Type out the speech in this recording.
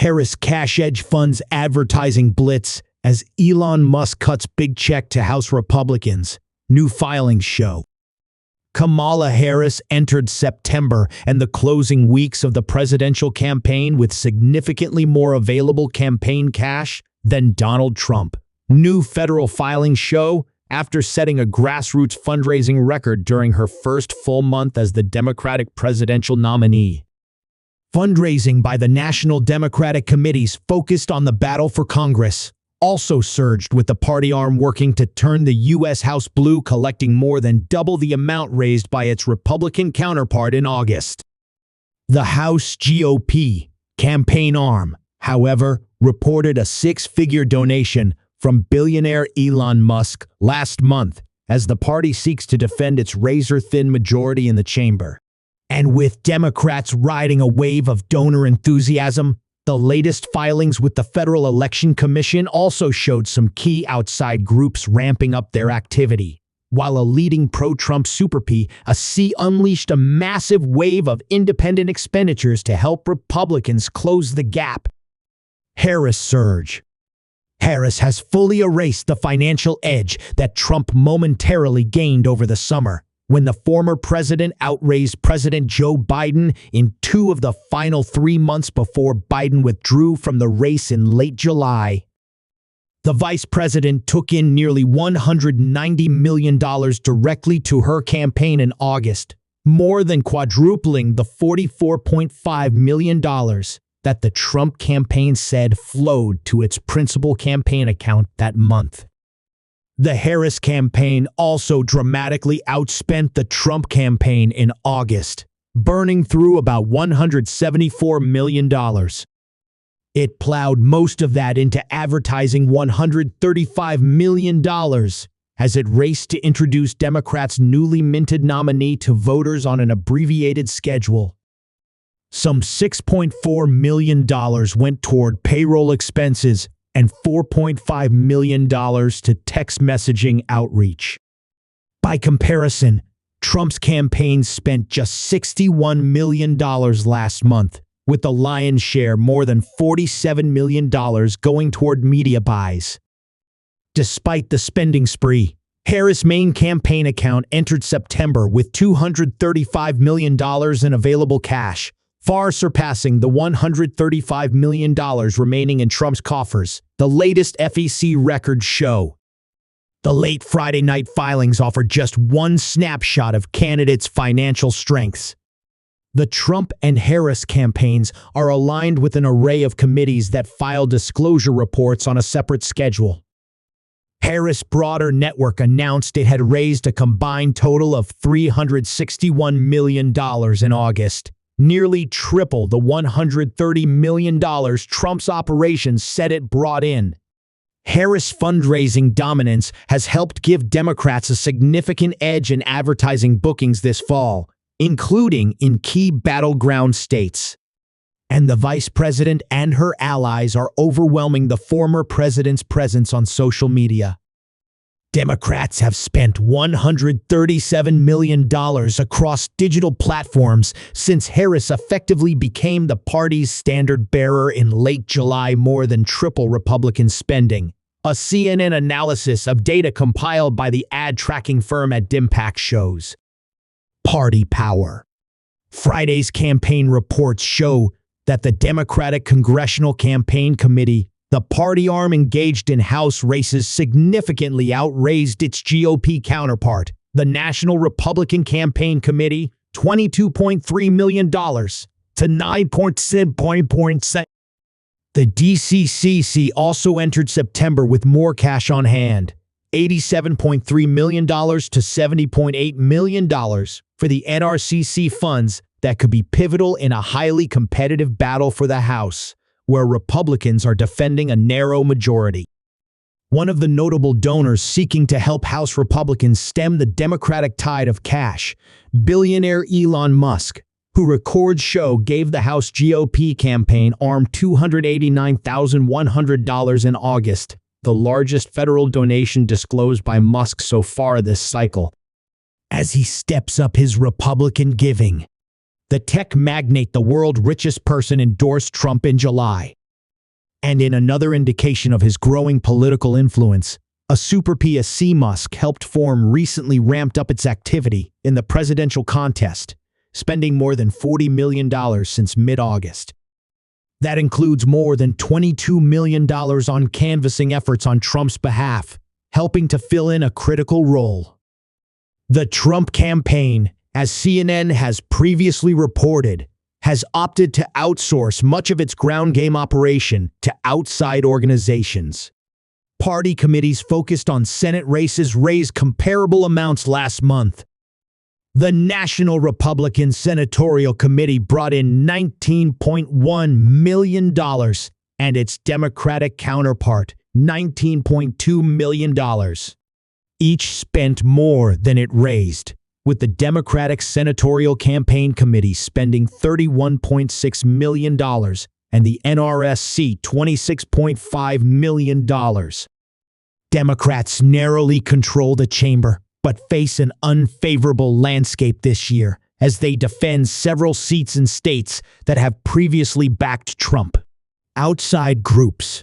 Harris cash edge funds advertising blitz as Elon Musk cuts big check to House Republicans. New filings show. Kamala Harris entered September and the closing weeks of the presidential campaign with significantly more available campaign cash than Donald Trump. New federal filings show after setting a grassroots fundraising record during her first full month as the Democratic presidential nominee. Fundraising by the National Democratic Committees focused on the battle for Congress also surged, with the party arm working to turn the U.S. House blue, collecting more than double the amount raised by its Republican counterpart in August. The House GOP campaign arm, however, reported a six-figure donation from billionaire Elon Musk last month as the party seeks to defend its razor-thin majority in the chamber. And with Democrats riding a wave of donor enthusiasm, the latest filings with the Federal Election Commission also showed some key outside groups ramping up their activity. While a leading pro-Trump super PAC unleashed a massive wave of independent expenditures to help Republicans close the gap. Harris surge. Harris has fully erased the financial edge that Trump momentarily gained over the summer, when the former president outraised President Joe Biden in 2 of the final 3 months before Biden withdrew from the race in late July. The vice president took in nearly $190 million directly to her campaign in August, more than quadrupling the $44.5 million that the Trump campaign said flowed to its principal campaign account that month. The Harris campaign also dramatically outspent the Trump campaign in August, burning through about $174 million. It plowed most of that into advertising $135 million as it raced to introduce Democrats' newly minted nominee to voters on an abbreviated schedule. Some $6.4 million went toward payroll expenses and $4.5 million to text messaging outreach. By comparison, Trump's campaign spent just $61 million last month, with the lion's share, more than $47 million, going toward media buys. Despite the spending spree, Harris' main campaign account entered September with $235 million in available cash, far surpassing the $135 million remaining in Trump's coffers, the latest FEC records show. The late Friday night filings offered just one snapshot of candidates' financial strengths. The Trump and Harris campaigns are aligned with an array of committees that file disclosure reports on a separate schedule. Harris' broader network announced it had raised a combined total of $361 million in August, nearly triple the $130 million Trump's operations said it brought in. Harris' fundraising dominance has helped give Democrats a significant edge in advertising bookings this fall, including in key battleground states. And the vice president and her allies are overwhelming the former president's presence on social media. Democrats have spent $137 million across digital platforms since Harris effectively became the party's standard-bearer in late July, more than triple Republican spending. A CNN analysis of data compiled by the ad-tracking firm at Dimpact shows. Party power. Friday's campaign reports show that the Democratic Congressional Campaign Committee, the party arm engaged in House races, significantly outraised its GOP counterpart, the National Republican Campaign Committee, $22.3 million to $9.7. The DCCC also entered September with more cash on hand, $87.3 million to $70.8 million for the NRCC funds that could be pivotal in a highly competitive battle for the House, where Republicans are defending a narrow majority. One of the notable donors seeking to help House Republicans stem the Democratic tide of cash, billionaire Elon Musk, who records show gave the House GOP campaign arm $289,100 in August, the largest federal donation disclosed by Musk so far this cycle. As he steps up his Republican giving, the tech magnate, the world's richest person, endorsed Trump in July, And in another indication of his growing political influence, a super PSC Musk helped form recently ramped up its activity in the presidential contest, spending more than $40 million since mid-August. That includes more than $22 million on canvassing efforts on Trump's behalf, helping to fill in a critical role. The Trump campaign, as CNN has previously reported, has opted to outsource much of its ground game operation to outside organizations. Party committees focused on Senate races raised comparable amounts last month. The National Republican Senatorial Committee brought in $19.1 million, and its Democratic counterpart, $19.2 million. Each spent more than it raised, with the Democratic Senatorial Campaign Committee spending $31.6 million and the NRSC $26.5 million. Democrats narrowly control the chamber, but face an unfavorable landscape this year as they defend several seats in states that have previously backed Trump. Outside groups,